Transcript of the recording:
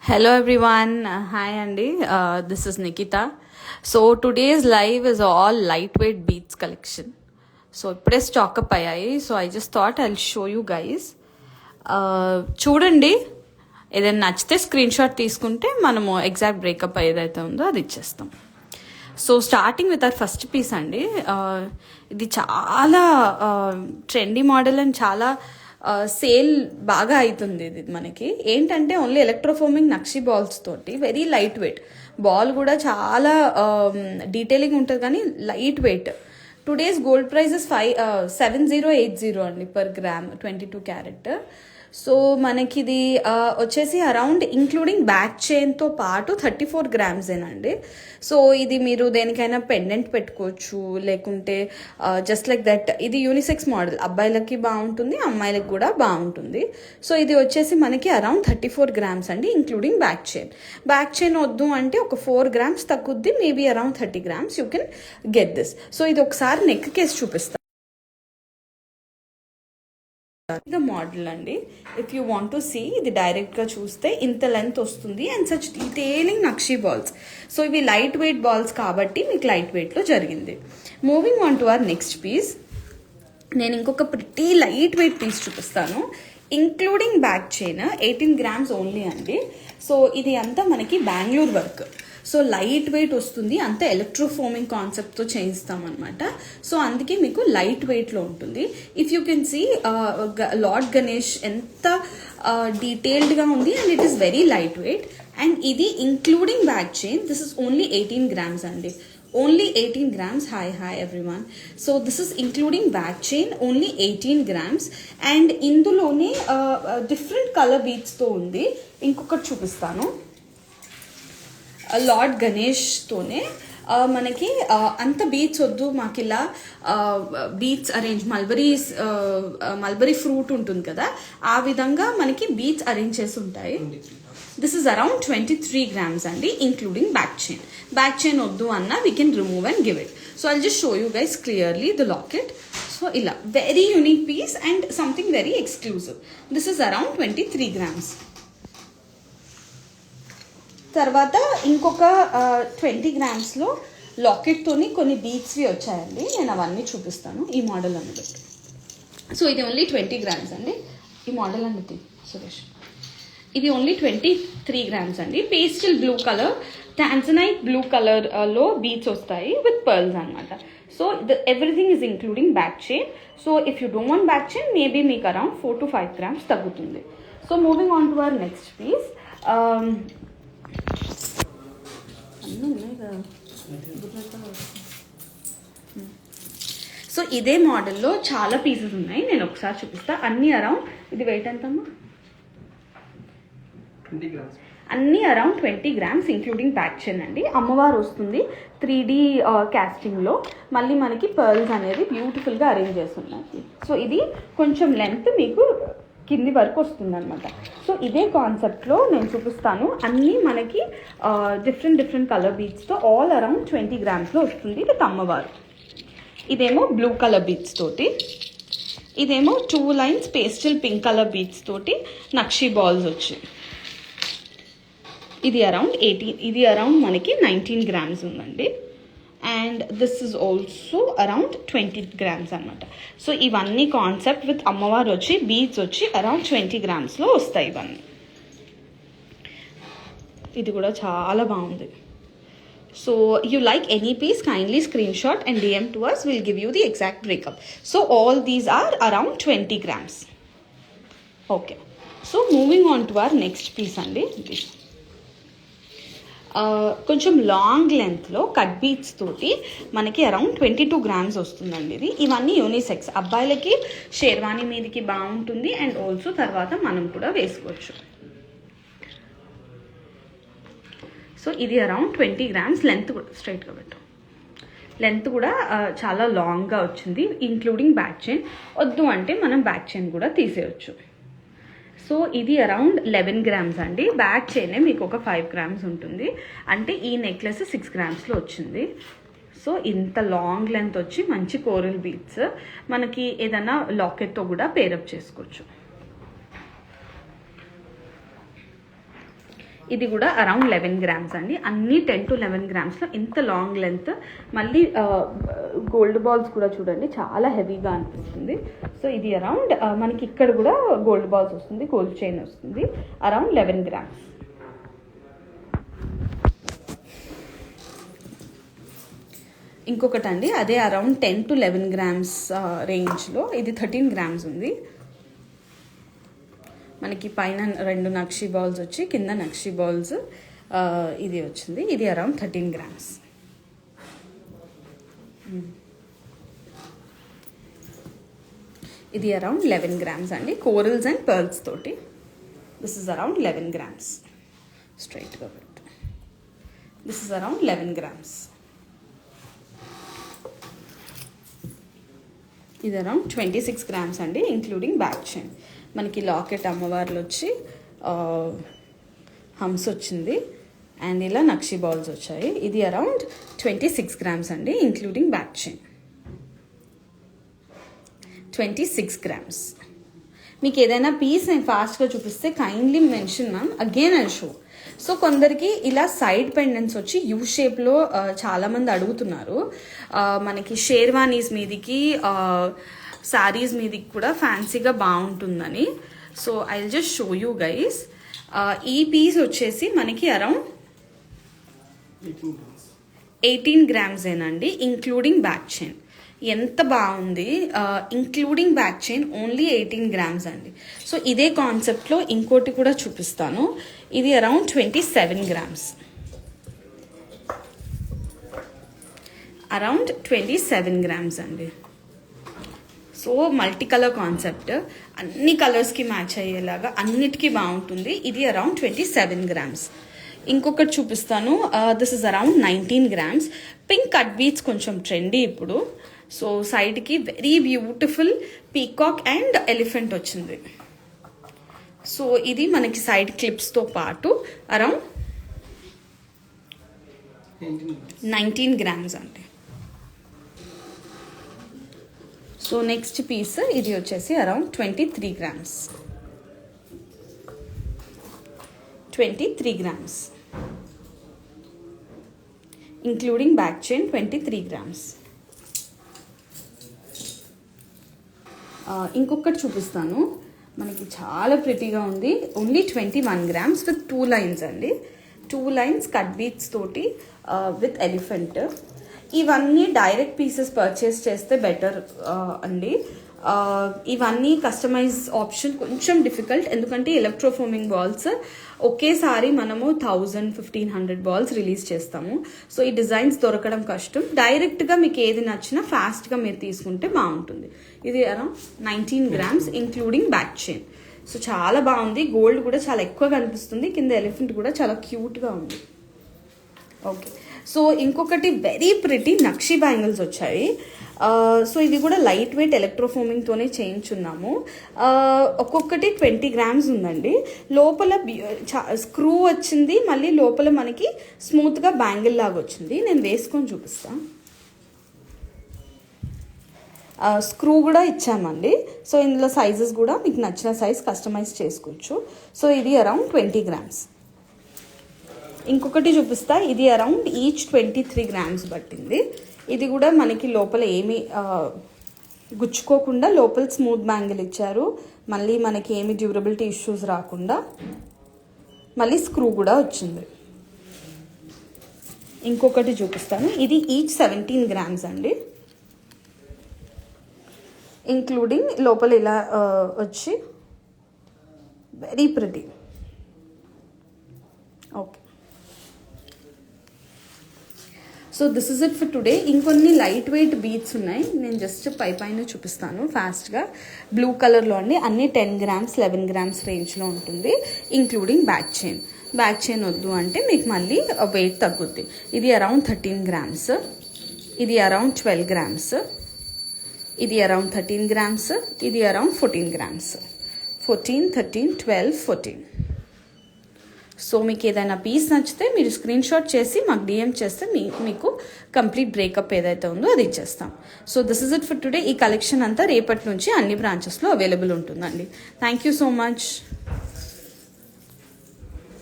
Hello everyone. Hi Andy. This is Nikita. So today's live is all lightweight beads collection. So ఇప్పుడే stock up అయ్యాయి. So I just thought I show you guys. చూడండి, ఏదైనా నచ్చితే screen shot తీసుకుంటే మనము exact breakup ఏదైతే ఉందో అది ఇచ్చేస్తాం. So starting with our first piece అండి. ఇది చాలా ట్రెండీ మోడల్ అండ్ చాలా సేల్ బాగా అవుతుంది. ఇది మనకి ఏంటంటే ఓన్లీ ఎలక్ట్రోఫోమింగ్ నక్షి బాల్స్ తోటి వెరీ లైట్ వెయిట్. బాల్ కూడా చాలా డీటెయిలింగ్ ఉంటుంది కానీ light weight. Today's gold price is 7080 అండి పర్ గ్రామ్ 22 క్యారెట్. సో మనకి ఇది వచ్చేసి అరౌండ్ ఇంక్లూడింగ్ బ్యాక్ చైన్తో పాటు 34 grams ఏనండి. సో ఇది మీరు దేనికైనా పెండెంట్ పెట్టుకోవచ్చు, లేకుంటే జస్ట్ లైక్ దట్. ఇది యూనిసెక్స్ మోడల్, అబ్బాయిలకి బాగుంటుంది, అమ్మాయిలకి కూడా బాగుంటుంది. సో ఇది వచ్చేసి మనకి అరౌండ్ 34 grams అండి including back chain. Back chain వద్దు అంటే ఒక 4 grams తగ్గుద్ది, maybe around 30 grams you can get this. So ఇది ఒకసారి నెక్ కేస్ చూపిస్తాను. మోడల్ అండి. If you want to see, ఇది డైరెక్ట్ గా చూస్తే ఇంత లెంత్ వస్తుంది అండ్ సచ్ డీటెయిలింగ్ నక్షి బాల్స్. సో ఇవి లైట్ వెయిట్ బాల్స్ కాబట్టి మీకు లైట్ వెయిట్ లో జరిగింది. Moving on to our next piece. నేను ఇంకొక ప్రిటీ లైట్ వెయిట్ పీస్ చూపిస్తాను including back chain. 18 grams only అండి. సో ఇది అంతా మనకి Bengaluru work. So light weight వస్తుంది, అంతా ఎలక్ట్రోఫోమింగ్ కాన్సెప్ట్తో చేయిస్తాం అనమాట. సో అందుకే మీకు లైట్ వెయిట్లో ఉంటుంది. If you can see lord Ganesh ఎంత డీటెయిల్డ్గా ఉంది and it is very light weight. And ఇది including back chain. This is only 18 grams అండి. Only 18 grams. Hi everyone. So this is including back chain, only 18 grams. And indulone different color beads తో ఉంది. ఇంకొకటి చూపిస్తాను. Lord Ganesh తోనే మనకి అంత beats వద్దు, మాకు ఇలా బీట్స్ అరేంజ్ మల్బరీ ఫ్రూట్ ఉంటుంది కదా, ఆ విధంగా మనకి బీట్స్ అరేంజ్ చేసి ఉంటాయి. దిస్ ఇస్ అరౌండ్ 23 grams అండి including back chain. Back chain వద్దు అన్న we can remove and give it. So I'll just show you guys clearly the locket. So ఇలా very unique piece and something very exclusive. This is around 23 grams. తర్వాత ఇంకొక 20 grams లాకెట్తోని కొన్ని బీట్స్వి వచ్చాయండి. నేను అవన్నీ చూపిస్తాను ఈ మోడల్ అనేది. సో ఇది ఓన్లీ 20 grams అండి. ఈ మోడల్ అనేది సురేష్, ఇది ఓన్లీ 23 grams అండి. Pastel blue colour, tanzanite blue colour లో బీట్స్ వస్తాయి విత్ పర్ల్స్ అనమాట. So everything is including back chain. So if you don't want back chain maybe మీకు అరౌండ్ 4 to 5 grams తగ్గుతుంది. So moving on to our next piece. So ఇదే మోడల్లో చాలా pieces ఉన్నాయి, నేను ఒకసారి చూపిస్తా. అన్ని అరౌండ్, ఇది వెయిట్ ఎంతమ్మా? 20 grams. అన్ని around 20 grams including back chain అండి. అమ్మవారు వస్తుంది 3D క్యాస్టింగ్లో. మళ్ళీ మనకి పర్ల్స్ అనేది బ్యూటిఫుల్గా అరేంజ్ చేస్తున్నాయి. సో ఇది కొంచెం లెంత్ మీకు కింది వరకు వస్తుంది అనమాట. సో ఇదే కాన్సెప్ట్లో నేను చూపిస్తాను. అన్నీ మనకి డిఫరెంట్ కలర్ బీట్స్తో ఆల్ అరౌండ్ 20 grams వస్తుంది. ఇది అమ్మవారు. ఇదేమో బ్లూ కలర్ బీట్స్ తోటి, ఇదేమో 2 lines pastel pink colour beads తోటి నక్షి బాల్స్ వచ్చి. ఇది అరౌండ్ 18, ఇది అరౌండ్ మనకి 19 grams ఉందండి. And this is also around 20 grams అనమాట. సో ఇవన్నీ కాన్సెప్ట్ విత్ అమ్మవారు వచ్చి బీడ్స్ వచ్చి అరౌండ్ 20 grams వస్తాయి ఇవన్నీ. ఇది కూడా చాలా బాగుంది. So you like any piece, kindly screenshot and DM to us. We'll give you the exact breakup. So all these are around 20 grams. Okay. So moving on to our next piece అండి. కొంచెం long లెంత్లో cut beats తోటి మనకి around 22 grams వస్తుందండి ఇది. ఇవన్నీ unisex, అబ్బాయిలకి షేర్వాణి మీదకి బాగుంటుంది అండ్ ఆల్సో తర్వాత మనం కూడా వేసుకోవచ్చు. సో ఇది అరౌండ్ 20 grams. లెంత్ కూడా స్ట్రైట్గా పెట్టు, లెంత్ కూడా చాలా లాంగ్గా వచ్చింది ఇంక్లూడింగ్ బ్యాక్ చైన్. వద్దు అంటే మనం బ్యాక్ చైన్ కూడా తీసేయచ్చు. సో ఇది అరౌండ్ 11 grams అండి. బ్యాక్ చైనే మీకు ఒక 5 grams ఉంటుంది, అంటే ఈ నెక్లెస్ 6 grams వచ్చింది. సో ఇంత లాంగ్ లెంత్ వచ్చి మంచి కోరల్ బీట్స్ మనకి ఏదైనా లాకెట్తో కూడా పేరప్ చేసుకోవచ్చు. ఇది కూడా అరౌండ్ 11 గ్రామ్స్ అండి. అన్నీ 10 to 11 గ్రామ్స్లో ఇంత లాంగ్ లెంత్. మళ్ళీ గోల్డ్ బాల్స్ కూడా చూడండి చాలా హెవీగా అనిపిస్తుంది. సో ఇది అరౌండ్ మనకి ఇక్కడ కూడా గోల్డ్ బాల్స్ వస్తుంది, గోల్డ్ చైన్ వస్తుంది, అరౌండ్ 11 గ్రామ్స్. ఇంకొకటి అండి, అదే అరౌండ్ 10 to 11 గ్రామ్స్ రేంజ్లో, ఇది 13 గ్రామ్స్ ఉంది. మనకి పైన 2 నక్షి బాల్స్ వచ్చి కింద నక్షి బాల్స్ ఇది వచ్చింది. ఇది అరౌండ్ 13 గ్రామ్స్. ఇది అరౌండ్ 11 గ్రామ్స్ అండి, కోరల్స్ అండ్ పర్ల్స్ తోటి. This is around 11 grams. స్ట్రైట్గా పెట్టు. This is around 11 grams. ఇది అరౌండ్ 26 గ్రామ్స్ అండి, ఇంక్లూడింగ్ బ్యాక్ చైన్. మనకి లాకెట్ అమ్మవార్లు వచ్చి హంస్ వచ్చింది అండ్ ఇలా నక్షి బాల్స్ వచ్చాయి. ఇది అరౌండ్ 26 గ్రామ్స్ అండి, ఇంక్లూడింగ్ బ్యాక్ చైన్. 26 గ్రామ్స్. మీకు ఏదైనా పీస్ నేను ఫాస్ట్గా చూపిస్తే kindly mention ma'am, again I show. So కొందరికి ఇలా సైడ్ పెండెంట్స్ వచ్చి యూ షేప్లో చాలామంది అడుగుతున్నారు. మనకి షేర్వానీస్ మీదికి శారీస్ మీదికి కూడా ఫ్యాన్సీగా బాగుంటుందని. So I will just show you guys. ఈ పీస్ వచ్చేసి మనకి అరౌండ్ 18 గ్రామ్స్ ఏనండి, ఇంక్లూడింగ్ బ్యాక్ చైన్. ఎంత బాగుంది, including back chain only 18 grams అండి. సో ఇదే కాన్సెప్ట్లో ఇంకోటి కూడా చూపిస్తాను. ఇది అరౌండ్ 27 గ్రామ్స్, అరౌండ్ 27 గ్రామ్స్ అండి. సో మల్టీ కలర్ కాన్సెప్ట్, అన్ని కలర్స్కి మ్యాచ్ అయ్యేలాగా అన్నిటికీ బాగుంటుంది. ఇది అరౌండ్ 27 గ్రామ్స్. ఇంకొకటి చూపిస్తాను. This is around 19 grams. Pink cut beats కొంచెం ట్రెండీ ఇప్పుడు. సో సైడ్కి very beautiful peacock and elephant వచ్చింది. సో ఇది మనకి సైడ్ క్లిప్స్తో పాటు అరౌండ్ 19 గ్రామ్స్ అండి. సో నెక్స్ట్ పీస్ ఇది వచ్చేసి around 23 grams. 23 grams, including back chain. 23 grams. ఇంకొకటి చూపిస్తాను, మనకి చాలా ప్రిటీగా ఉంది. ఓన్లీ 21 గ్రామ్స్ విత్ 2 లైన్స్ అండి. 2 లైన్స్ కట్ బీట్స్ తోటి విత్ ఎలిఫెంట్. ఇవన్నీ డైరెక్ట్ పీసెస్ పర్చేస్ చేస్తే బెటర్ అండి. ఇవన్నీ కస్టమైజ్ ఆప్షన్ కొంచెం డిఫికల్ట్, ఎందుకంటే ఎలక్ట్రోఫోమింగ్ బాల్స్ ఒకేసారి మనము 1000-1500 బాల్స్ రిలీజ్ చేస్తాము. సో ఈ డిజైన్స్ దొరకడం కష్టం. డైరెక్ట్గా మీకు ఏది నచ్చినా ఫాస్ట్గా మీరు తీసుకుంటే బాగుంటుంది. ఇది around 19 grams, including back chain. So చాలా బాగుంది. గోల్డ్ కూడా చాలా ఎక్కువ కనిపిస్తుంది, కింద ఎలిఫెంట్ కూడా చాలా క్యూట్గా ఉంది. ఓకే, సో ఇంకొకటి వెరీ ప్రిటీ నక్షి బ్యాంగిల్స్ వచ్చాయి. సో ఇది కూడా లైట్ వెయిట్ ఎలక్ట్రోఫోమింగ్తోనే చేయించున్నాము. ఒక్కొక్కటి 20 గ్రామ్స్ ఉందండి. లోపల స్క్రూ వచ్చింది, మళ్ళీ లోపల మనకి స్మూత్గా బ్యాంగిల్ లాగా వచ్చింది. నేను వేసుకొని చూపిస్తాను. స్క్రూ కూడా ఇచ్చామండి. సో ఇందులో సైజెస్ కూడా మీకు నచ్చిన సైజ్ కస్టమైజ్ చేసుకోవచ్చు. సో ఇది అరౌండ్ 20 గ్రామ్స్. ఇంకొకటి చూపిస్తా, ఇది అరౌండ్ ఈచ్ 23 గ్రామ్స్ పట్టింది. ఇది కూడా మనకి లోపల ఏమి గుచ్చుకోకుండా లోపల స్మూత్ బ్యాంగిల్ ఇచ్చారు. మళ్ళీ మనకి ఏమి డ్యూరబిలిటీ ఇష్యూస్ రాకుండా మళ్ళీ స్క్రూ కూడా వచ్చింది. ఇంకొకటి చూపిస్తాను, ఇది ఈచ్ 17 గ్రామ్స్ అండి, ఇంక్లూడింగ్ లోపల ఇలా వచ్చి very pretty. Okay, so this is it for today. ఇంకొన్ని లైట్ వెయిట్ బీట్స్ ఉన్నాయి, నేను జస్ట్ పైన చూపిస్తాను ఫాస్ట్గా. బ్లూ కలర్లో అండి, అన్ని 10 గ్రామ్స్ 11 గ్రామ్స్ రేంజ్లో ఉంటుంది, including back chain. Back chain వద్దు అంటే మీకు మళ్ళీ వెయిట్ తగ్గుద్ది. ఇది అరౌండ్ 13 గ్రామ్స్, ఇది అరౌండ్ 12 గ్రామ్స్, ఇది అరౌండ్ 13 గ్రామ్స్, ఇది అరౌండ్ 14 గ్రామ్స్. 14, 13, 12, 14. సో మీకు ఏదైనా పీస్ నచ్చితే మీరు స్క్రీన్ షాట్ చేసి మాకు డిఎం చేస్తే మీకు కంప్లీట్ బ్రేకప్ ఏదైతే ఉందో అది ఇచ్చేస్తాం. So this is it for today. ఈ కలెక్షన్ అంతా రేపటి నుంచి అన్ని బ్రాంచెస్లో అవైలబుల్ ఉంటుందండి. Thank you so much.